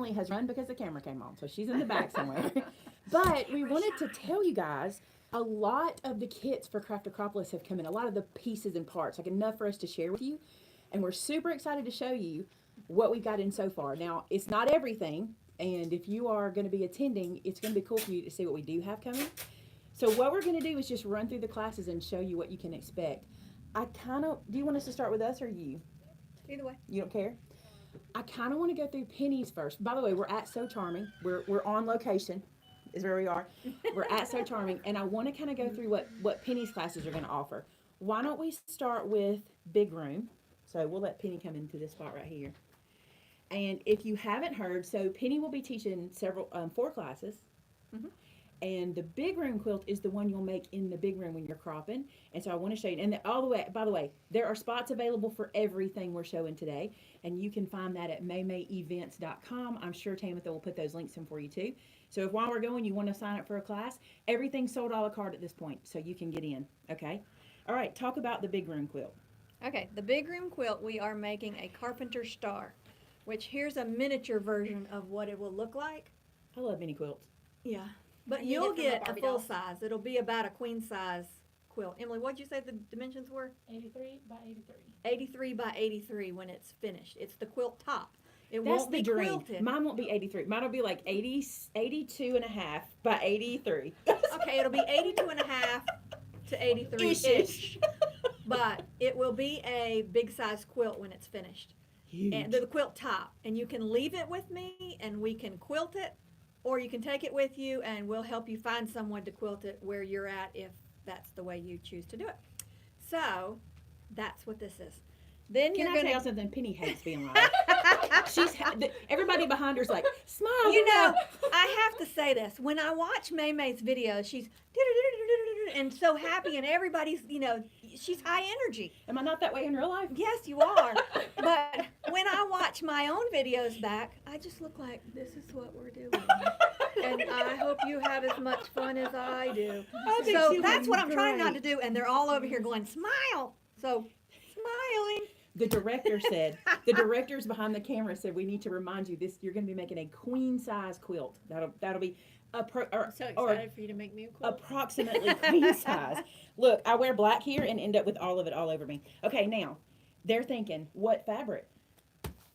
unfortunately has run because the camera came on, so she's in the back somewhere. But we wanted to tell you guys, a lot of the kits for Craft-A-cropolis have come in, a lot of the pieces and parts, like enough for us to share with you. And we're super excited to show you what we've got in so far. Now, it's not everything, and if you are going to be attending, it's going to be cool for you to see what we do have coming. So what we're going to do is just run through the classes and show you what you can expect. Do you want us to start with us or you? Either way. You don't care? I kind of want to go through Penny's first. By the way, we're at So Charming. We're on location is where we are. We're at So Charming, and I want to kind of go through what Penny's classes are going to offer. Why don't we start with Big Room? So we'll let Penny come into this spot right here. And if you haven't heard, so Penny will be teaching 4 classes. Mm-hmm. And the Big Room quilt is the one you'll make in the big room when you're cropping. And so I want to show you. And by the way, there are spots available for everything we're showing today. And you can find that at maymayevents.com. I'm sure Tamitha will put those links in for you too. So if while we're going, you want to sign up for a class, everything's sold a la carte at this point. So you can get in. Okay? All right, talk about the Big Room quilt. Okay, the Big Room quilt, we are making a carpenter star, which here's a miniature version of what it will look like. I love mini quilts. Yeah. But you'll get a full size. It'll be about a queen size quilt. Emily, what did you say the dimensions were? 83 by 83. 83 by 83 when it's finished. It's the quilt top. It That's won't the be dream. quilted. Mine won't be 83. Mine will be like 82 and a half by 83. Okay, it'll be 82 and a half to 83-ish. But it will be a big size quilt when it's finished. Huge. And the quilt top. And you can leave it with me and we can quilt it. Or you can take it with you and we'll help you find someone to quilt it where you're at if that's the way you choose to do it. So, that's what this is. Then Can I tell you something? Penny hates being live. Everybody behind her's like, smile. You know, I have to say this. When I watch Maymay's videos, she's and so happy and everybody's, she's high energy. Am I not that way in real life? Yes, you are. But when I watch my own videos back, I just look like, this is what we're doing. And I hope you have as much fun as I do. So that's what I'm trying not to do. And they're all over here going, smile. So, smiling. The directors behind the camera said, we need to remind you you're going to be making a queen size quilt. That'll be I'm so excited for you to make me a quilt. Approximately queen size. Look, I wear black here and end up with all of it all over me. Okay, now, they're thinking, what fabric?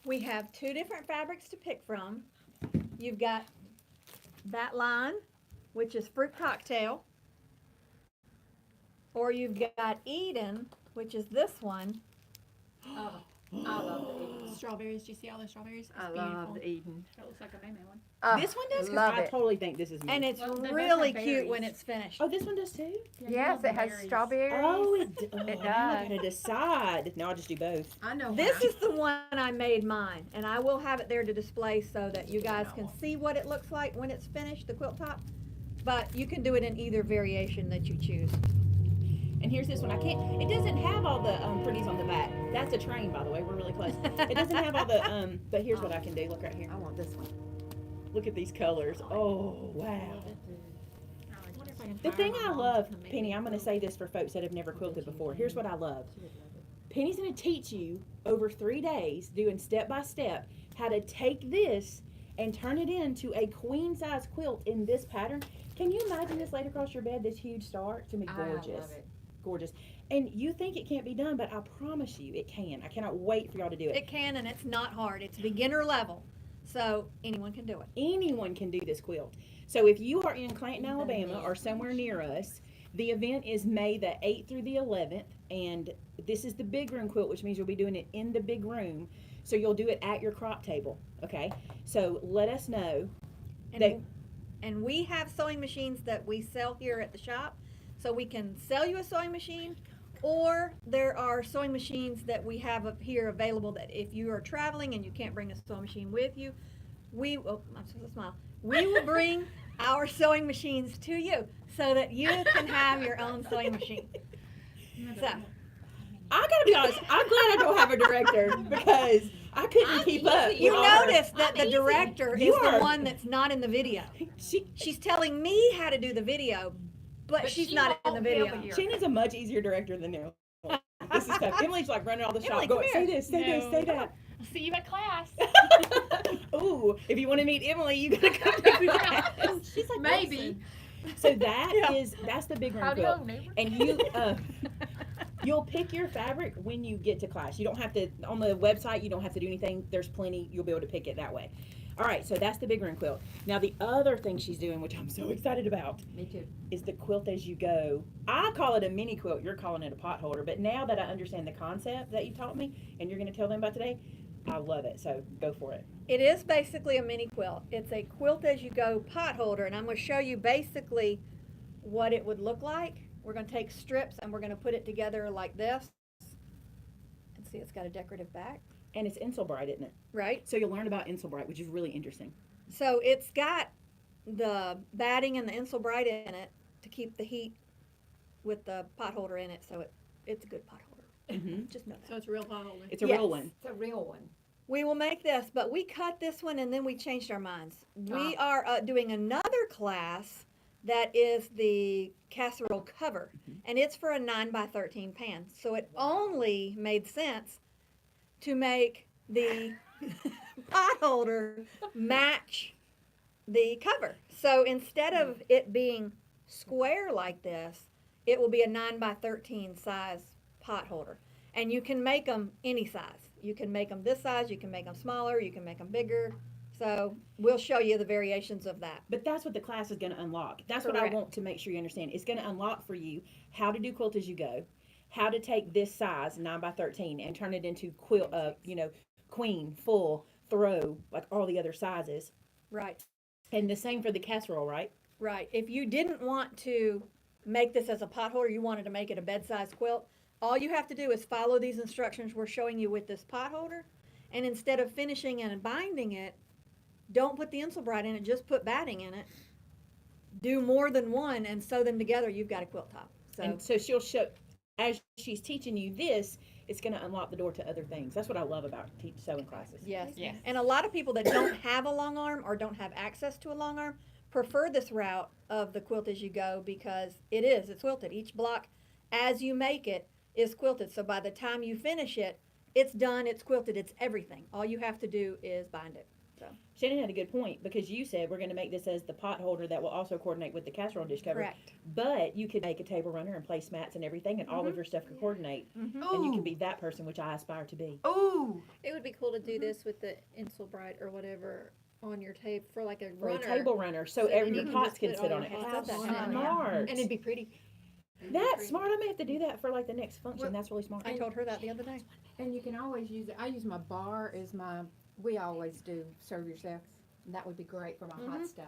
We have 2 different fabrics to pick from. You've got that line, which is fruit cocktail. Or you've got Eden, which is this one. Oh, I love the Eden. Strawberries. Do you see all those strawberries? It's I beautiful. love the Eden. That looks like a Maymay one. Oh, This one does? love Because I it. totally think this is me. And it's Well, they both really have cute when berries. it's finished. Oh, this one does too? Yes, it has berries. strawberries. Oh, it It now I does. gotta decide. No, I'll just do both. I know. This is the one I made mine, and I will have it there to display so that you guys can see what it looks like when it's finished, the quilt top. But you can do it in either variation that you choose. And here's this one. It doesn't have all the pretties on the back. That's a train, by the way. We're really close. It doesn't have all the, but here's what I can do. Look right here. I want this one. Look at these colors. Oh, wow. I wonder if I can The hire thing my I mom love, to make Penny, me a I'm going to quilt. say this for folks that have never quilted before. Here's what I love. Penny's going to teach you over 3 days, doing step by step, how to take this and turn it into a queen size quilt in this pattern. Can you imagine this laid across your bed, this huge star? It's going to be gorgeous. I love it. Gorgeous. And you think it can't be done, but I promise you it can. I cannot wait for y'all to do it. It can, and it's not hard. It's beginner level. So anyone can do it. Anyone can do this quilt. So if you are in Clanton, Alabama or somewhere near us, the event is May the 8th through the 11th, and this is the big room quilt, which means you'll be doing it in the big room. So you'll do it at your crop table, okay? So let us know. And we have sewing machines that we sell here at the shop. So we can sell you a sewing machine, or there are sewing machines that we have up here available that if you are traveling and you can't bring a sewing machine with you, I'm supposed to smile. We will bring our sewing machines to you so that you can have your own sewing machine. So, I gotta be honest, I'm glad I don't have a director because I couldn't keep up. you with all her- notice that the director You is are- the one that's not in the video. She's telling me how to do the video, but she's not in the video. She needs a much easier director than you. This is tough. Emily's like running all the shop. Emily, Going, come say here. this, say this, say that. I'll see you at class. Ooh, if you want to meet Emily, you gotta come to class. She's like, Maybe. So that's the big room Howdy quilt. ho, neighbor. And you'll pick your fabric when you get to class. You don't have to, on the website, you don't have to do anything. There's plenty. You'll be able to pick it that way. All right, so that's the big room quilt. Now the other thing she's doing, which I'm so excited about, Me too. is the Quilt As You Go. I call it a mini quilt. You're calling it a pot holder. But now that I understand the concept that you taught me, and you're going to tell them about today, I love it. So go for it. It is basically a mini quilt. It's a quilt as you go pot holder, and I'm going to show you basically what it would look like. We're going to take strips and we're going to put it together like this. And see, it's got a decorative back, And it's Insulbright, isn't it? right? So you'll learn about Insulbright, which is really interesting. So it's got the batting and the Insulbright in it to keep the heat with the pot holder in it. So it's a good pot holder. Mm-hmm. Just know that. So it's a real pot holder. It's a Yes. real one. It's a real one. We will make this, but we cut this one and then we changed our minds. We are doing another class that is the casserole cover, and it's for a 9x13 pan. So it only made sense to make the pot holder match the cover. So instead of it being square like this, it will be a 9x13 size pot holder. And you can make them any size. You can make them this size, you can make them smaller, you can make them bigger. So we'll show you the variations of that. But that's what the class is going to unlock. That's what Correct. I want to make sure you understand. It's going to unlock for you how to do Quilt As You Go, how to take this size, 9x13, and turn it into quilt, queen, full, throw, like all the other sizes. Right, And the same for the casserole, right? right. If you didn't want to make this as a pot holder, you wanted to make it a bed-size quilt, all you have to do is follow these instructions we're showing you with this pot holder. And instead of finishing and binding it, don't put the Insulbright in it, just put batting in it. Do more than one and sew them together, you've got a quilt top. So And so she'll show, as she's teaching you this, it's going to unlock the door to other things. That's what I love about sewing classes. yes. Yes. And a lot of people that don't have a long arm or don't have access to a long arm prefer this route of the Quilt As You Go because it's quilted. Each block, as you make it, is quilted. So by the time you finish it, it's done, it's quilted, it's everything. All you have to do is bind it. So Shannon had a good point because you said we're going to make this as the pot holder that will also coordinate with the casserole dish cover. correct. But you could make a table runner and placemats and everything, and all of your stuff could coordinate. Mm-hmm. And you can be that person, which I aspire to be. Ooh. It would be cool to do this with the Insulbright or whatever on your tape for like a For runner. a table runner, so So then every you can pots just can put sit all on your it. stuff That's on it. Smart. And it'd be pretty. That's smart. I may have to do that for like the next function. That's really smart. I told her that the other day. And you can always use it. I use my bar as my, we always do serve yourself. And that would be great for my hot stuff.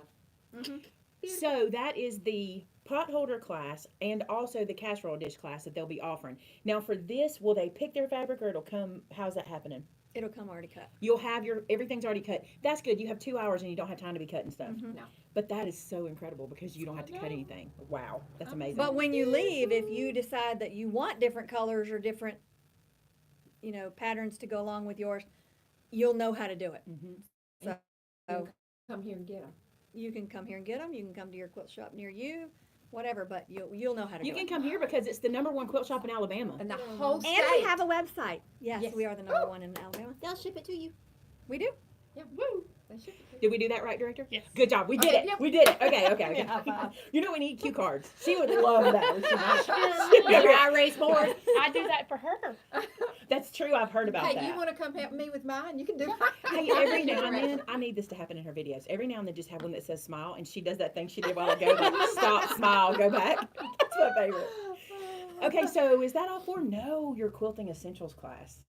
So that is the pot holder class and also the casserole dish class that they'll be offering. Now for this, will they pick their fabric or it'll come, how's that happening? It'll come already cut. You'll have everything's already cut. That's good. You have 2 hours and you don't have time to be cutting stuff. Mhm. No. But that is so incredible because you don't have to cut anything. Wow. That's amazing. But when you leave, if you decide that you want different colors or different, patterns to go along with yours, you'll know how to do it. Mhm. So Come here and get them. you can come here and get them. You can come to your quilt shop near you, whatever. But you'll know how to You do can it. come here because it's the #1 quilt shop in Alabama. And the whole state. And we have a website. Yes, Yes. we are the #1 in Alabama. They'll ship it to you. We do. Yeah, woo. They should be. Did we do that right, Director? Yes. Good job. We did Okay, it. yep. We did it. Okay, okay. Yeah, high five. You know we need cue cards. She would love that. Dry erase board. I do that for her. That's true. I've heard about Hey, that. you want to come help me with mine? You can do Hey, every now and then, I need this to happen in her videos. Every now and then, just have one that says smile, and she does that thing she did a while ago, like stop, smile, go back. That's my favorite. Okay, so is that all for? No, your quilting essentials class.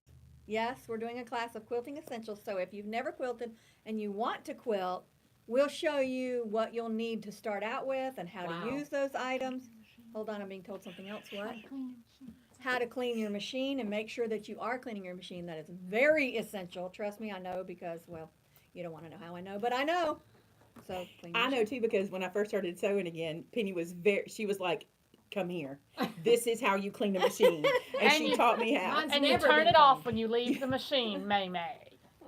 Yes, we're doing a class of quilting essentials. So if you've never quilted and you want to quilt, we'll show you what you'll need to start out with and how Wow. to use those items. Hold on, I'm being told something else. What? How to clean your machine and make sure that you are cleaning your machine. That is very essential. Trust me, I know because, well, you don't want to know how I know, but I know. So clean your I know too because when I first started sewing again, Penny was she was like, "Come here. This is how you clean a machine," and she you- taught me how. Mine's And you never turn been it off clean. when you leave the machine, Maymay.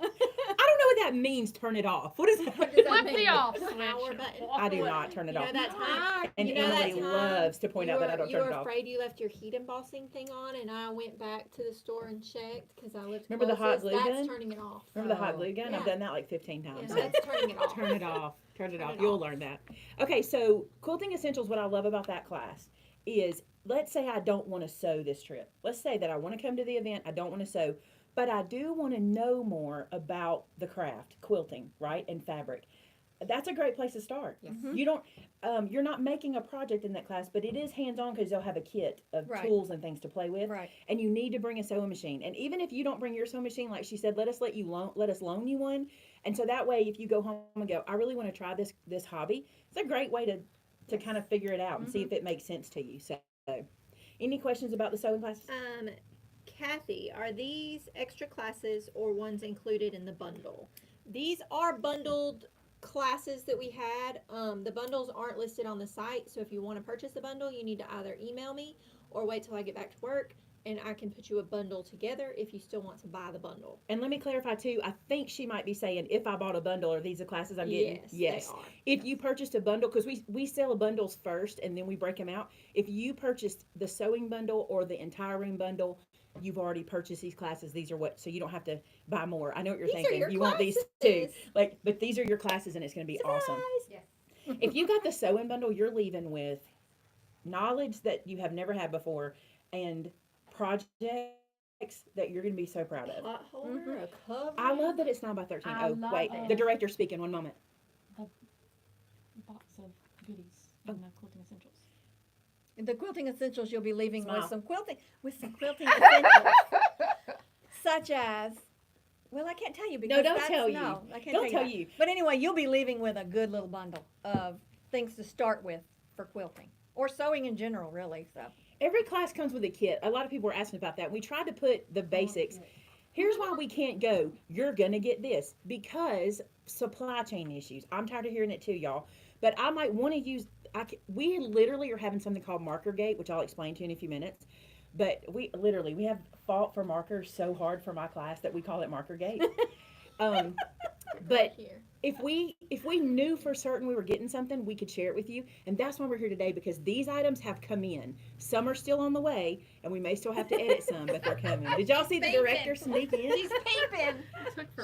I don't know what that means turn it off. What does that What does that Flip mean? the off The power switch. button. I do not turn it You know off. that time? And you know that Emily time loves to point out that I don't you turn were it off. afraid you left your heat embossing thing on, and I went back to the store and checked because I lived Remember the hot closest. glue That's gun? turning it off. Remember the hot glue gun? Yeah. I've done that like 15 Yeah, times. so that's turning it off. Turn it off. Turn it Turn off. it You'll off. learn that. Okay, so Quilting Essentials, what I love about that class is, let's say I don't want to sew this trip. Let's say that I want to come to the event, I don't want to sew, but I do want to know more about the craft, quilting, right, and fabric. That's a great place to start. Yes. You don't, you're not making a project in that class, but it is hands-on because they'll have a kit of Right. tools and things to play with. Right. And you need to bring a sewing machine. And even if you don't bring your sewing machine, like she said, let us loan you one. And so that way, if you go home and go, I really want to try this hobby, it's a great way to kind of figure it out and see if it makes sense to you. So, any questions about the sewing classes? Kathy, are these extra classes or ones included in the bundle? These are bundled classes that we had. The bundles aren't listed on the site, so if you want to purchase a bundle, you need to either email me or wait till I get back to work, and I can put you a bundle together if you still want to buy the bundle. And let me clarify too, I think she might be saying if I bought a bundle, are these the classes I'm getting? Yes, they are. If you purchased a bundle, because we sell bundles first and then we break them out. If you purchased the sewing bundle or the entire room bundle, you've already purchased these classes. These are what, so you don't have to buy more. I know what you're These are thinking. your You want these too. classes. Like, but these are your classes and it's going to be awesome. Surprise! Yes. If you got the sewing bundle, you're leaving with knowledge that you have never had before and projects that you're going to be so proud of. Pot holder, a cover. I love that it's 9 by 13. I Oh, love wait, it. the director's speaking. One moment. Box of goodies in the quilting essentials. The quilting essentials you'll be leaving Smile. with some quilting essentials, such as. Well, I can't tell you because don't that's, tell you. No, I can't Don't tell that. you. But anyway, you'll be leaving with a good little bundle of things to start with for quilting or sewing in general, really. So Every class comes with a kit. A lot of people were asking about that. We tried to put the basics. Here's why we can't go, you're going to get this, because supply chain issues. I'm tired of hearing it too, y'all. But I might want to use, we literally are having something called Marker Gate, which I'll explain to you in a few minutes. But we have fought for markers so hard for my class that we call it Marker Gate. But Here. if we knew for certain we were getting something, we could share it with you. And that's why we're here today, because these items have come in. Some are still on the way, and we may still have to edit some, but they're coming. Did y'all see the director sneak in? she's peeping.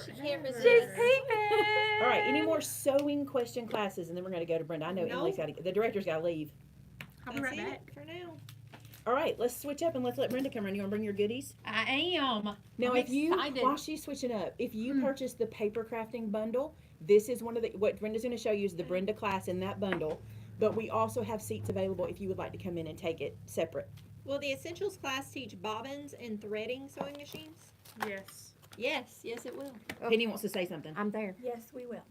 She can't resist. She's peeping. All right, any more sewing question classes, and then we're going to go to Brenda. I know No. Emily's got to, the director's got to leave. I'll be That's right it back. for now. All right, let's switch up and let's let Brenda come in. You want to bring your goodies? I am. Now, I'm if you, excited. while she's switching up, if you purchase the paper crafting bundle, this is one of the, what Brenda's going to show you is the Brenda class in that bundle. But we also have seats available if you would like to come in and take it separate. Will the essentials class teach bobbins and threading sewing machines? Yes. Yes, it will. Penny wants to say something. I'm there. Yes, we will.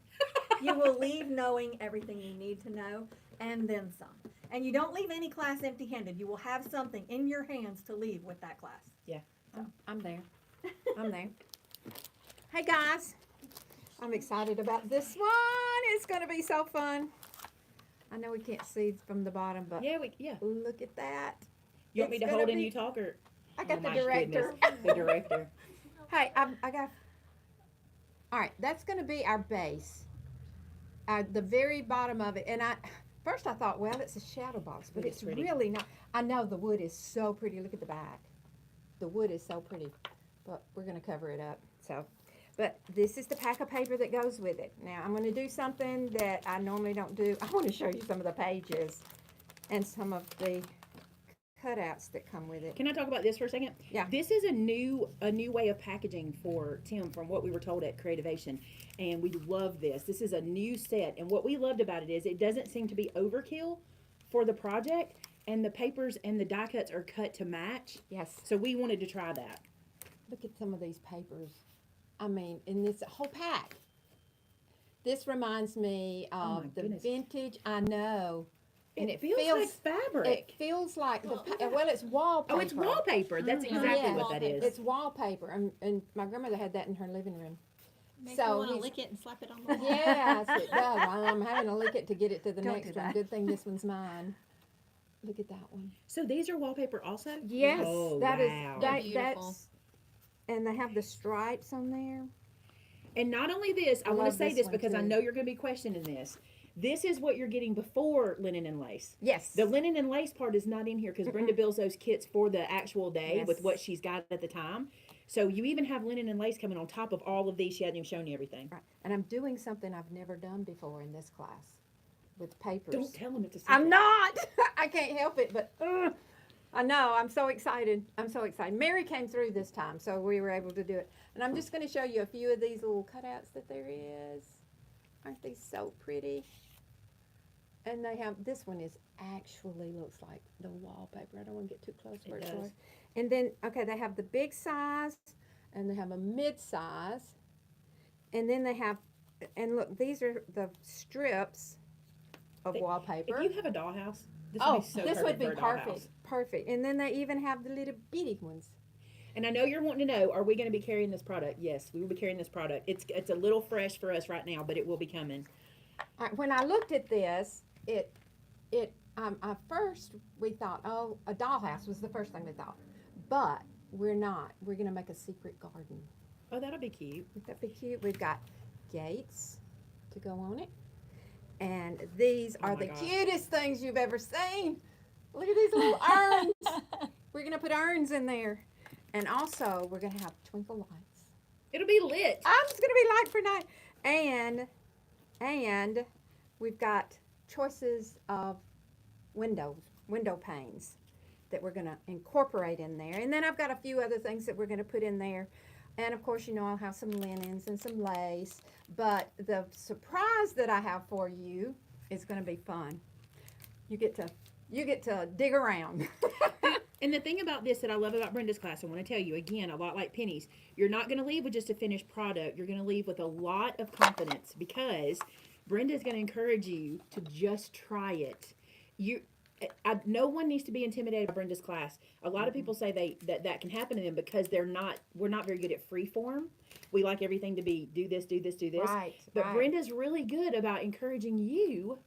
You will leave knowing everything you need to know and then some. And you don't leave any class empty-handed. You will have something in your hands to leave with that class. I'm there. I'm there. Hey guys, I'm excited about this one. It's gonna be so fun. I know we can't see from the bottom, but Yeah, look at that. You want me It's to gonna hold and be- you talk, or? I got Oh the my director. goodness, the director. Hey, I got. All right, that's gonna be our base. The very bottom of it, and first I thought, well, it's a shadow box, but It it's is pretty. really not. I know the wood is so pretty. Look at the back. The wood is so pretty, but we're gonna cover it up. So, but this is the pack of paper that goes with it. Now I'm gonna do something that I normally don't do. I want to show you some of the pages and some of the cutouts that come with it. Can I talk about this for a second? Yeah. This is a new way of packaging for Tim from what we were told at Creativation, and we love this. This is a new set, and what we loved about it is it doesn't seem to be overkill for the project, and the papers and the die cuts are cut to match. Yes. So we wanted to try that. Look at some of these papers. I mean, in this whole pack. This reminds me Oh of my the goodness. vintage. I know. And it feels like fabric. It feels like well, it's wallpaper. Oh, it's wallpaper. That's exactly Yeah. what that is. It's wallpaper, and my grandmother had that in her living room. Make So you want to he's- lick it and slap it on the wall. Yes, it does. I'm having to lick it to get it to the Don't next do one. that. Good thing this one's mine. Look at that one. So these are wallpaper also? Yes, Oh, that is wow. They're beautiful. that's, and they have the stripes on there. And not only this, I want to love say this this one, because I too. know you're going to be questioning this. This is what you're getting before linen and lace. Yes. The linen and lace part is not in here because Brenda builds those kits for the actual day with what Yes. she's got at the time. So you even have linen and lace coming on top of all of these. She hasn't even shown you everything. Right. And I'm doing something I've never done before in this class with papers. Don't tell them it's a secret. I'm not. I can't help it, but I know. I'm so excited. I'm so excited. Mary came through this time, so we were able to do it. And I'm just going to show you a few of these little cutouts that there is. Aren't they so pretty? And they have, this one is actually looks like the wallpaper. I don't want to get too close where it's does. going. And then, okay, they have the big size, and they have a mid size. And then they have, and look, these are the strips of wallpaper. If you have a dollhouse, this Oh, would be so this would perfect be for a perfect. dollhouse. Perfect. And then they even have the little bitty ones. And I know you're wanting to know, are we going to be carrying this product? Yes, we will be carrying this product. It's a little fresh for us right now, but it will be coming. All right, when I looked at this, at first we thought, oh, a dollhouse was the first thing we thought. But we're not. We're going to make a secret garden. Oh, that'll be cute. Wouldn't that be cute? We've got gates to go on it. And these Oh are my the gosh. cutest things you've ever seen. Look at these little urns. We're going to put urns in there. And also, we're going to have twinkle lights. It'll be lit. It's going to be light for night. And we've got choices of window panes that we're going to incorporate in there. And then I've got a few other things that we're going to put in there. And of course, you know, I'll have some linens and some lace. But the surprise that I have for you is going to be fun. You get to dig around. And the thing about this that I love about Brenda's class, I want to tell you again, a lot like Penny's, you're not going to leave with just a finished product. You're going to leave with a lot of confidence because Brenda's going to encourage you to just try it. No one needs to be intimidated by Brenda's class. A lot of people say that can happen to them because we're not very good at free form. We like everything to be do this, do this, do this. Right. But right. Brenda's really good about encouraging you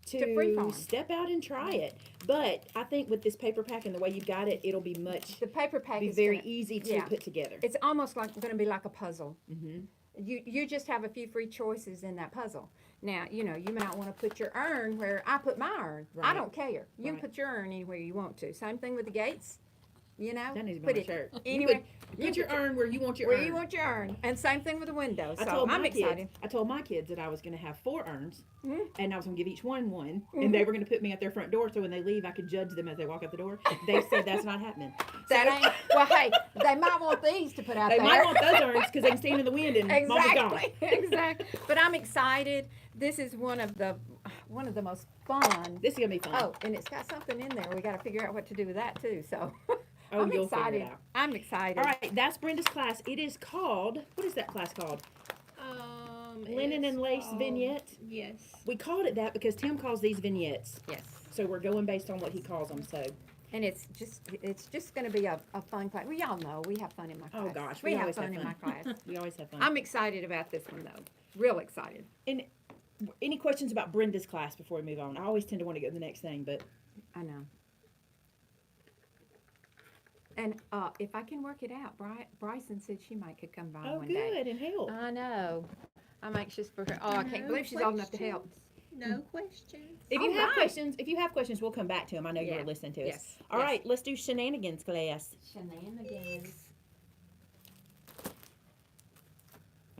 to freeform. step out and try it. But I think with this paper pack and the way you've got it, it'll be The paper pack be is very gonna- easy to yeah. put together. It's almost like going to be like a puzzle. Mm-hmm. You just have a few free choices in that puzzle. Now, you know, you might want to put your urn where I put my urn. I Right. don't care. You can Right. put your urn anywhere you want to. Same thing with the gates. You know, That needs to be put on a it shirt. anywhere. Put your urn where you want your where urn. you want your urn. And same thing with the windows. I So told I'm my excited. kids. I told my kids that I was going to have 4 urns, Mhm. and I was going to give each one, Mhm. and they were going to put me at their front door, so when they leave, I could judge them as they walk out the door. They said that's not happening. That ain't. Well, hey, they might want these to put out They there. might want those urns because they can stand in the wind and Mama's gone. Exactly. Exactly. But I'm excited. This is one of the most fun. This is going to be fun. Oh, and it's got something in there. We got to figure out what to do with that too. So Oh, I'm you'll figure it excited. out. I'm excited. All right, that's Brenda's class. It is called, what is that class called? Linen it's and Lace called- Vignette. Yes. We called it that because Tim calls these vignettes. Yes. So we're going based on what he calls them. So, And it's just going to be a fun class. We all know we have fun in my class. oh gosh, we have always fun in my class. We always have fun. I'm excited about this one though. Real excited. And any questions about Brenda's class before we move on? I always tend to want to go to the next thing, but I know. And if I can work it out, Bryson said she might could come by oh, one day. good and help. I know. I'm anxious for her. Oh, I can't No believe she's old enough to help. No questions. If you have alright. questions, we'll come back to them. I know you Yeah. were listening to us. Yes. All right, let's do shenanigans class. Shenanigans.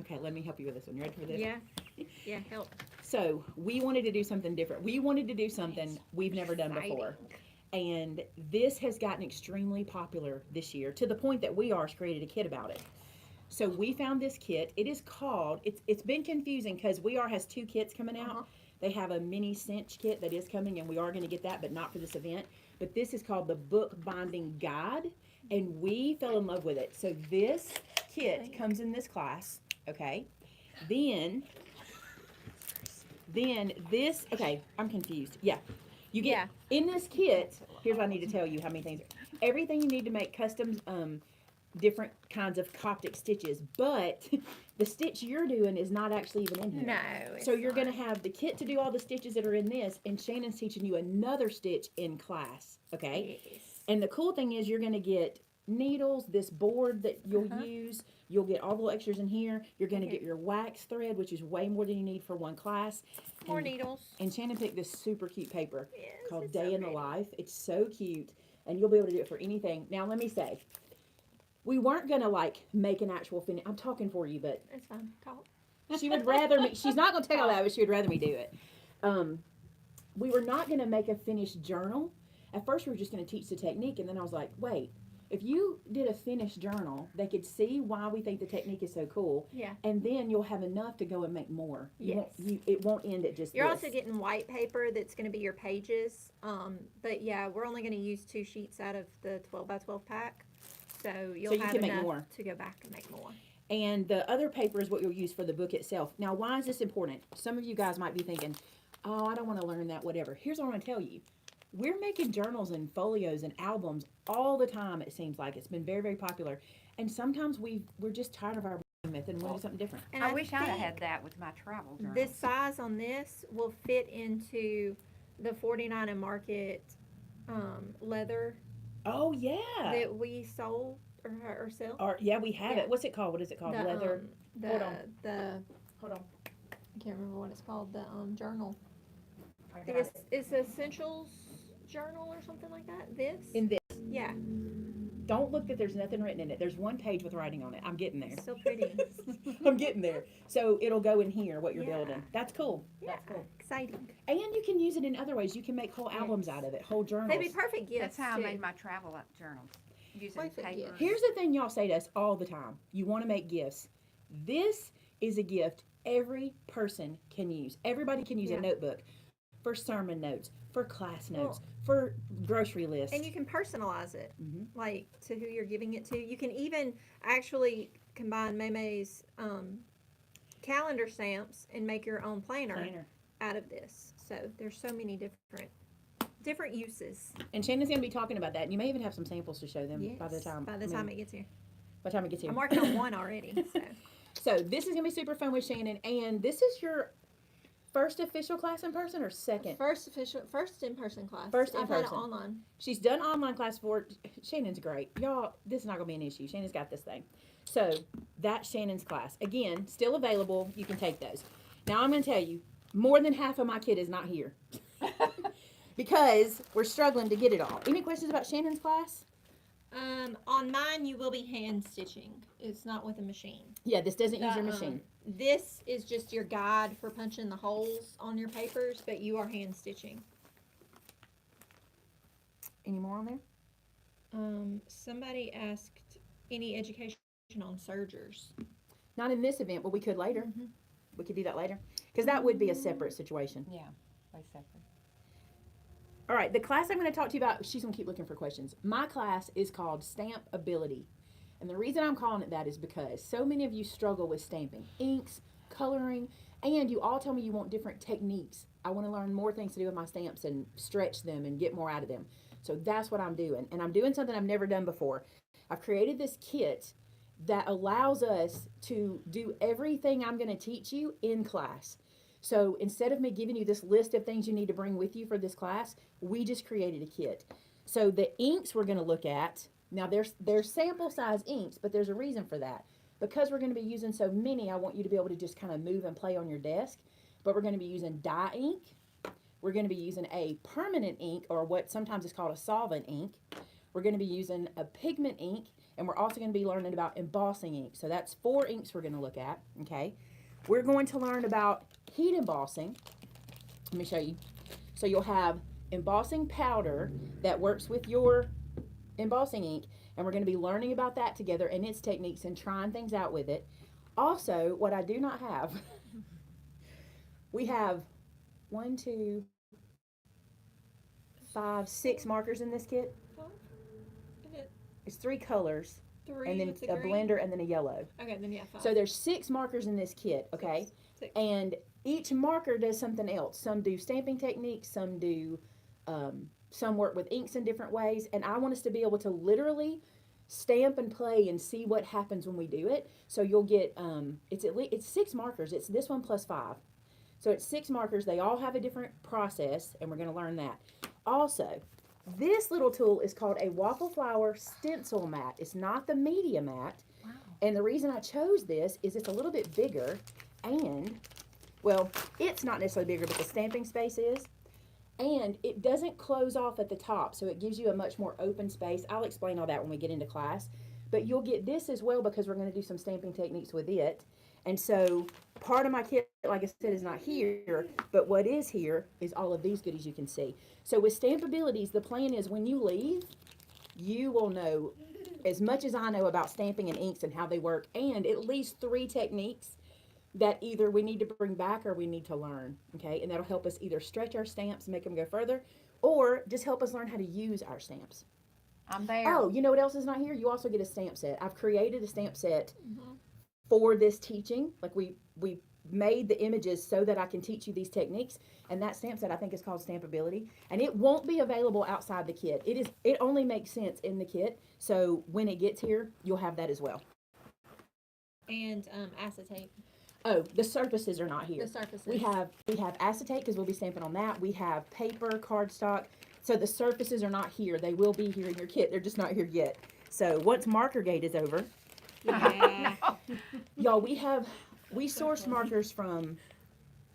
Okay, let me help you with this one. You ready for this? Yeah. Yeah, help. So we wanted to do something different. We wanted to do something we've never done before. And this has gotten extremely popular this year to the point that we ours created a kit about it. So we found this kit. It is called, it's been confusing because we are has 2 kits coming out. Uh-huh. They have a mini cinch kit that is coming and we are going to get that, but not for this event. But this is called the Book Binding Guide and we fell in love with it. So this kit comes in this class, okay? Then this, okay, I'm confused. Yeah. You get, in this kit, here's what I need to tell you how many things. Everything you need to make custom, different kinds of Coptic stitches, but the stitch you're doing is not actually even in here. No. So you're going to have the kit to do all the stitches that are in this, and Shannon's teaching you another stitch in class, okay? Yes. And the cool thing is you're going to get needles, this board that you'll Uh-huh. use. You'll get all the little extras in here. You're going to Okay. get your wax thread, which is way more than you need for one class. More And- needles. And Shannon picked this super cute paper Yes, called it's Day so in the pretty. Life. It's so cute, and you'll be able to do it for anything. Now, let me say, we weren't gonna like make an actual finish. I'm talking for you, but It's fine. Talk. she would rather me. She's not gonna tell you that, but she would rather me do it. We were not gonna make a finished journal. At first, we were just gonna teach the technique, and then I was like, wait. If you did a finished journal, they could see why we think the technique is so cool, Yeah. and then you'll have enough to go and make more. Yes. It won't end at just You're this. also getting white paper that's going to be your pages. But yeah, we're only going to use 2 sheets out of the 12 by 12 pack. So you'll you have can make enough more. to go back and make more. And the other paper is what you'll use for the book itself. Now, why is this important? Some of you guys might be thinking, oh, I don't want to learn that, whatever. Here's what I'm going to tell you. We're making journals and folios and albums all the time, it seems like. It's been very, very popular. And sometimes we're just tired of our method and want to do something different. And I wish I'd have think had that with my travel journal. this size on this will fit into the 49 and Market leather Oh, yeah. that we sold or sell. Or, yeah, we have Yeah. it. What's it called? What is it called? The, Leather. Hold on. Hold on. I can't remember what it's called. The journal. I I got think it's Essentials Journal or something like that. This. In this. Yeah. Don't look that there's nothing written in it. There's one page with writing on it. I'm getting there. It's so pretty. I'm getting there. So it'll go in here, what you're Yeah. building. That's cool. Yeah. That's cool. Exciting. And you can use it in other ways. You can make whole albums out of it, whole journals. They'd be perfect gifts. That's how I too. made my travel journal, using Perfect paper. gift. Here's the thing y'all say to us all the time. You want to make gifts. This is a gift every person can use. Everybody can use Yeah. a notebook for sermon notes, for class Well- notes, for grocery lists. And you can personalize it, Mhm. like to who you're giving it to. You can even actually combine Maymay's calendar stamps and make your own planner out of this. So there's so many different uses. And Shannon's going to be talking about that. And you may even have some samples to show them by the Yes, time. by the I mean, time it gets here. by the time it gets here. I'm working on one already. So So this is going to be super fun with Shannon. And this is your first official class in person or second? first in-person class. First I've had it in-person. online. She's done online class for Shannon's great. Y'all, this is not gonna be an issue. Shannon's got this thing. So that's Shannon's class. Again, still available. You can take those. Now I'm gonna tell you, more than half of my kit is not here. Because we're struggling to get it all. Any questions about Shannon's class? On mine, you will be hand stitching. It's not with a machine. Yeah, this doesn't use your The, machine. This is just your guide for punching the holes on your papers, but you are hand stitching. Any more on there? Somebody asked any education on sergers. Not in this event, but we could later. Mhm. We could do that later. Because that would be a separate situation. Yeah, way separate. All right, the class I'm going to talk to you about, she's going to keep looking for questions. My class is called Stamp Ability. And the reason I'm calling it that is because so many of you struggle with stamping, inks, coloring, and you all tell me you want different techniques. I want to learn more things to do with my stamps and stretch them and get more out of them. So that's what I'm doing. And I'm doing something I've never done before. I've created this kit that allows us to do everything I'm going to teach you in class. So instead of me giving you this list of things you need to bring with you for this class, we just created a kit. So the inks we're going to look at, now there's sample size inks, but there's a reason for that. Because we're going to be using so many, I want you to be able to just kind of move and play on your desk. But we're going to be using dye ink. We're going to be using a permanent ink, or what sometimes is called a solvent ink. We're going to be using a pigment ink, and we're also going to be learning about embossing ink. So that's 4 inks we're going to look at, okay? We're going to learn about heat embossing. Let me show you. So you'll have embossing powder that works with your embossing ink, and we're going to be learning about that together and its techniques and trying things out with it. Also, what I do not have, we have 1, 2, 5, 6 markers in this kit. It's 3 colors, 3 and then with the a green? blender, and then a yellow. Okay, then yeah, 5. So there's 6 markers in this kit, okay? 6. And each marker does something else. Some do stamping techniques, some do, some work with inks in different ways. And I want us to be able to literally stamp and play and see what happens when we do it. So you'll get, it's 6 markers. It's this one plus 5. So it's 6 markers. They all have a different process, and we're going to learn that. Also, This little tool is called a waffle flower stencil mat. It's not the media mat. Wow. And the reason I chose this is it's a little bit bigger and, well, it's not necessarily bigger, but the stamping space is. And it doesn't close off at the top, so it gives you a much more open space. I'll explain all that when we get into class. But you'll get this as well because we're going to do some stamping techniques with it. And so part of my kit, like I said, is not here, but what is here is all of these goodies you can see. So with Stampabilities, the plan is when you leave, you will know as much as I know about stamping and inks and how they work, and at least 3 techniques that either we need to bring back or we need to learn, okay? And that'll help us either stretch our stamps and make them go further, or just help us learn how to use our stamps. I'm there. Oh, you know what else is not here? You also get a stamp set. I've created a stamp set for this teaching. Like we made the images so that I can teach you these techniques, and that stamp set I think is called Stampability, and it won't be available outside the kit. It only makes sense in the kit, so when it gets here, you'll have that as well. And acetate. Oh, the surfaces are not here. The surfaces. We have acetate because we'll be stamping on that. We have paper, cardstock. So the surfaces are not here. They will be here in your kit. They're just not here yet. So once marker gate is over, Yeah. y'all, we sourced markers from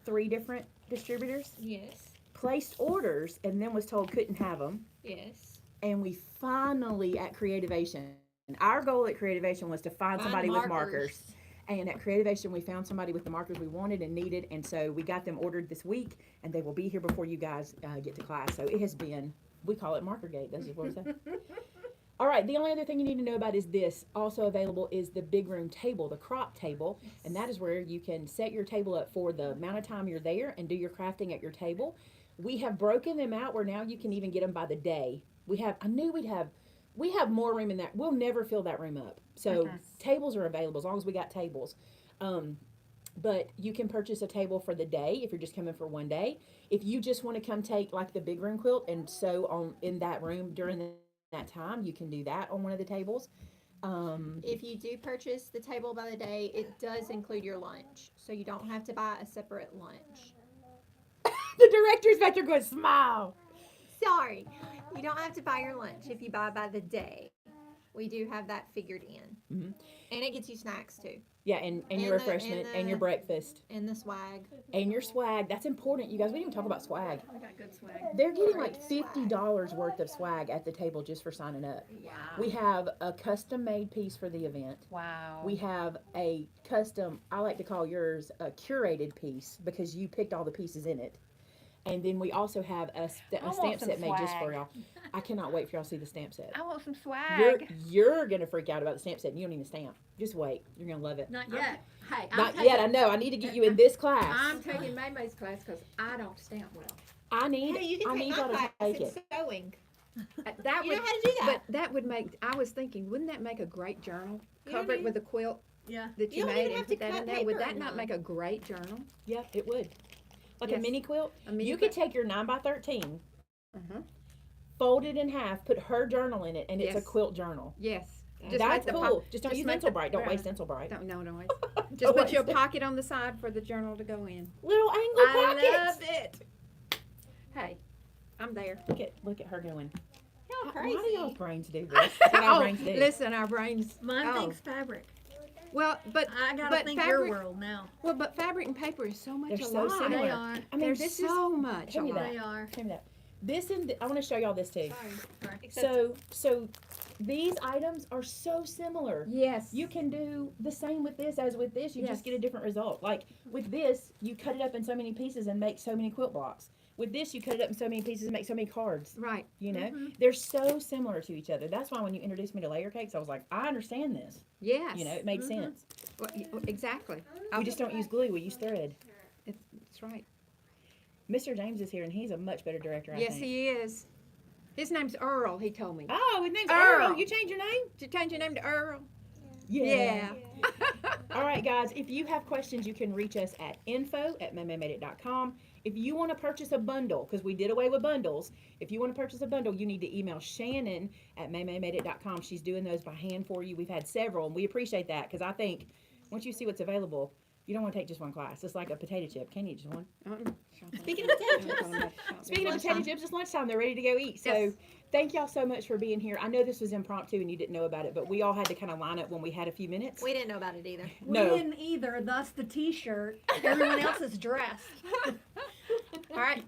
3 different distributors, Yes. placed orders, and then was told couldn't have them. Yes. And we finally at Creativation, and our goal at Creativation was to find somebody with markers. And at Creativation, we found somebody with the markers we wanted and needed, and so we got them ordered this week, and they will be here before you guys get to class. So it has been, we call it Marker Gate. That's just what we say. All right, the only other thing you need to know about is this. Also available is the big room table, the crop table, and that is where you can set your table up for the amount of time you're there and do your crafting at your table. We have broken them out where now you can even get them by the day. We have more room in that. We'll never fill that room up. So tables are available as long as we got tables. But you can purchase a table for the day if you're just coming for one day. If you just want to come take like the big room quilt and sew on in that room during that time, you can do that on one of the tables. If you do purchase the table by the day, it does include your lunch. So you don't have to buy a separate lunch. The director's back there going, smile. Sorry. You don't have to buy your lunch if you buy by the day. We do have that figured in. Mhm. And it gets you snacks too. Yeah, and your And the- refreshment and and your the- breakfast And the swag. and your swag. That's important. You guys, we didn't even talk about swag. We got good swag. They're getting like $50 worth of swag at the table just for signing up. Wow. We have a custom made piece for the event. Wow. We have a custom, I like to call yours a curated piece because you picked all the pieces in it. And then we also have a want stamp some set made just swag. for y'all. I cannot wait for y'all to see the stamp set. I want some swag. You're gonna freak out about the stamp set and you don't need a stamp. Just wait. You're gonna love it. Not yet. Hey, Not yet, I know. I need to get you in this class. I'm taking Maymay's class because I don't stamp well. I need Hey, you can I take need my y'all to class. take It's it. sewing. That You would, know how to do that. but that would make. I was thinking, wouldn't that make a great journal? You don't Cover it need- with a quilt Yeah. that You you don't made even and have to put that cut in there. Would paper that in not them. make a great journal? Yeah, it would. Like a Yes. mini quilt. A mini You could quilt? take your 9x13, Uh-huh. fold it in half, put her journal in it, and it's a Yes. quilt journal. Yes. That's make the cool. Just don't just use make Stencil the- Bright. Don't right. waste Stencil Bright. Don't waste. Don't Just put your waste it. pocket on the side for the journal to go in. Little angle I pockets. love it. Hey, I'm there. Look at her going. Y'all Why do crazy. y'all's brains do this? That's what our Oh, brains do. listen, our brains. Mine oh. thinks fabric. Well, but I gotta but think fabric, your world now. Well, but fabric and paper is so much They're so alike. similar. They are. I mean, They're this so much hand me alike. that. They are. Hand me that. This and I want to show y'all this too. Sorry. Except So these items are so similar. Yes. You can do the same with this as with this. You Yes. just get a different result. Like with this, you cut it up in so many pieces and make so many quilt blocks. With this, you cut it up in so many pieces and make so many cards. Right. You know, Mm-hmm. they're so similar to each other. That's why when you introduced me to layer cakes, I was like, I understand this. Yes. You know, it made Mm-hmm. sense. Well, exactly. We just don't use glue. We use thread. That's right. Mr. James is here, and he's a much better director. I Yes, think. he is. His name's Earl. He told me. Oh, his name's Earl. Earl. You changed your name? Did you change your name to Earl? Yeah. All right, guys. If you have questions, you can reach us at info@maymaymadeit.com. If you want to purchase a bundle, because we did away with bundles, if you want to purchase a bundle, you need to email Shannon at maymaymadeit.com. She's doing those by hand for you. We've had several, and we appreciate that because I think once you see what's available, You don't want to take just one class. It's like a potato chip. Can't eat just one. Speaking of potato chips, Speaking of potato chips, it's lunchtime. They're ready to go eat. So Yes. thank y'all so much for being here. I know this was impromptu and you didn't know about it, but we all had to kind of line up when we had a few minutes. we didn't know about it either. No. We didn't either, thus the t-shirt. Everyone else is dressed. All right.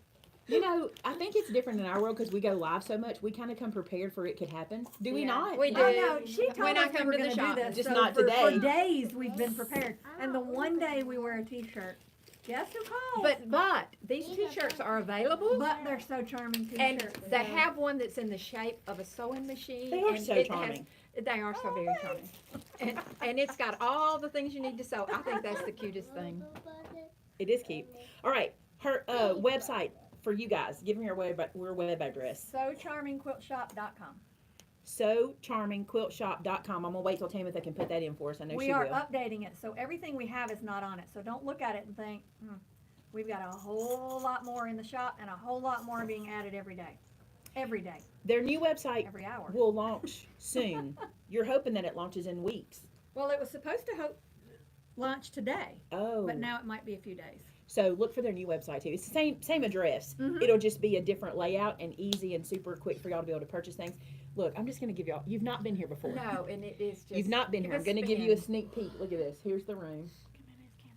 You know, I think it's different in our world because we go live so much. We kind of come prepared for it could happen. Do we Yeah, not? we do. Oh no, she told When I us we come were to the gonna shop. do this. Just so not for today. days we've been prepared. And the one day we wear a t-shirt. Guess who called? But these t-shirts are available. But they're so charming And t-shirts. they have one that's in the shape of a sewing machine. They are and so it charming. They are so very charming. And it's got all the things you need to sew. I think that's the cutest thing. It is cute. All right. Her website for you guys. Give me your web address. SoCharmingQuiltShop.com. SoCharmingQuiltShop.com. I'm going to wait till Tamitha can put that in for us. I know We she are will. updating it, so everything we have is not on it. So don't look at it and think, we've got a whole lot more in the shop and a whole lot more being added every day. Every day, Their new website every hour. will launch soon. You're hoping that it launches in weeks. Well, it was supposed to launch today, Oh. but now it might be a few days. So look for their new website too. It's the same address. Mhm. It'll just be a different layout and easy and super quick for y'all to be able to purchase things. Look, I'm just gonna give y'all. You've not been here before. No, and it is just. You've not been give here. I'm a gonna give you a spin. sneak peek. Look at this. Here's the room,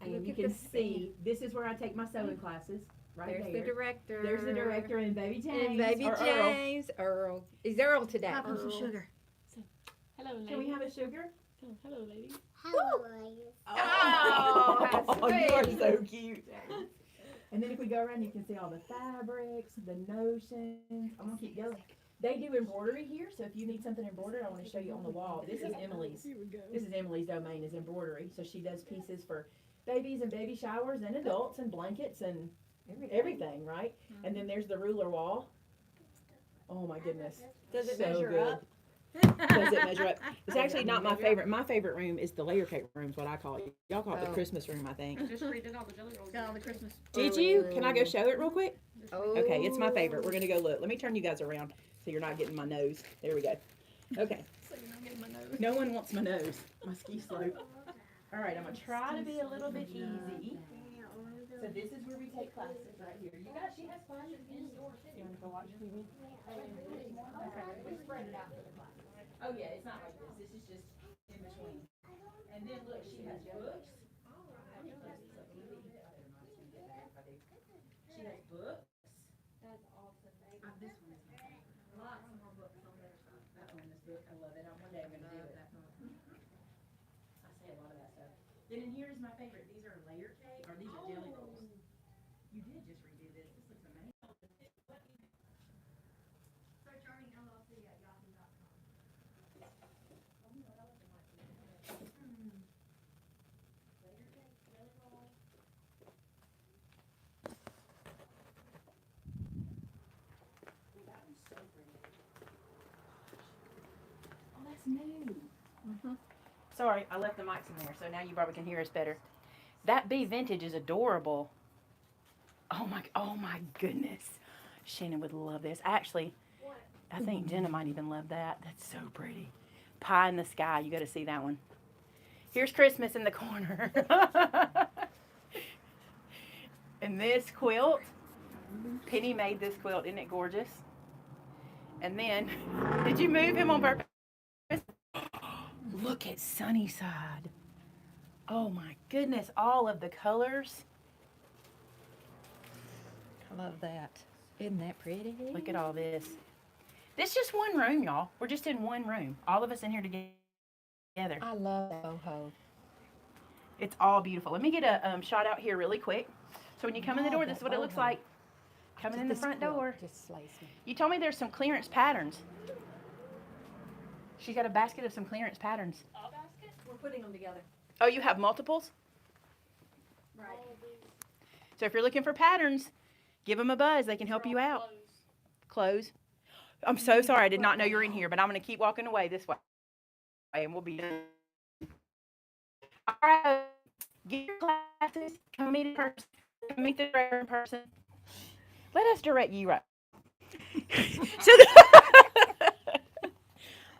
and Look you at can the see this is where I take my sewing classes. Right There's there. the director. There's the director and baby James. And baby or Earl. James. Earl. He's Earl today. Have some sugar. Hello, ladies. Can we have a sugar? Hello, ladies. Oh, you are sweet. so cute. And then if we go around, you can see all the fabrics, the notions. I'm gonna keep going. They do embroidery here, so if you need something embroidered, I want to show you on the wall. This is Emily's. This is Emily's domain is embroidery. So she does pieces for babies and baby showers and adults and blankets and everything, right? And then there's the ruler wall. Oh my goodness. Does it So measure good. up? Does it measure up? It's actually not my favorite. My favorite room is the layer cake room, is what I call it. Y'all call it the Oh. Christmas room, I think. Just redid all the jelly rolls. Got all the Christmas. Did you? Can I go show it real quick? Oh. Okay, it's my favorite. We're gonna go look. Let me turn you guys around so you're not getting my nose. There we go. Okay. So you're not getting my nose. No one wants my nose. My ski slope. All right, I'm gonna try to be a little bit easy. So this is where we take classes right here. You guys, she has classes in store too. You wanna go watch TV? Okay, we spread it out for the class. Oh yeah, it's not like this. This is just in between. And then look, she has books. She has books. That's awesome. This one is my favorite. Lots more books on their side. I own this book. I love it. One day I'm gonna do it. I say a lot of that stuff. Then in here is my favorite. These are layer cake, or these are jelly rolls. You did just redo this. This looks amazing. Oh, that's new. Sorry, I left the mics in there, so now you probably can hear us better. That bee vintage is adorable. Oh my goodness. Shannon would love this. Actually, I think Jenna might even love that. That's so pretty. Pie in the sky. You got to see that one. Here's Christmas in the corner. And this quilt, Penny made this quilt. Isn't it gorgeous? And then, did you move him on purpose? Look at Sunnyside. Oh my goodness, all of the colors. I love that. Isn't that pretty? Look at all this. This is just one room, y'all. We're just in one room. All of us in here together. I love boho. It's all beautiful. Let me get a shot out here really quick. So when you come in the door, this is what it looks like. Coming in the front door. Just slays me. You told me there's some clearance patterns. She's got a basket of some clearance patterns. We're putting them together. Oh, you have multiples? Right. So if you're looking for patterns, give them a buzz. They can help you out. Clothes. I'm so sorry. I did not know you were in here, but I'm going to keep walking away this way. And we'll be done. All right. Get your classes. Come meet in person. Come meet the director in person. Let us direct you right.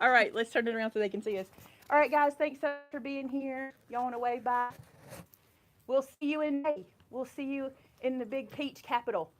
All right. Let's turn it around so they can see us. All right, guys. Thanks so much for being here. Y'all want to wave bye? We'll see you in May. We'll see you in the big peach capital.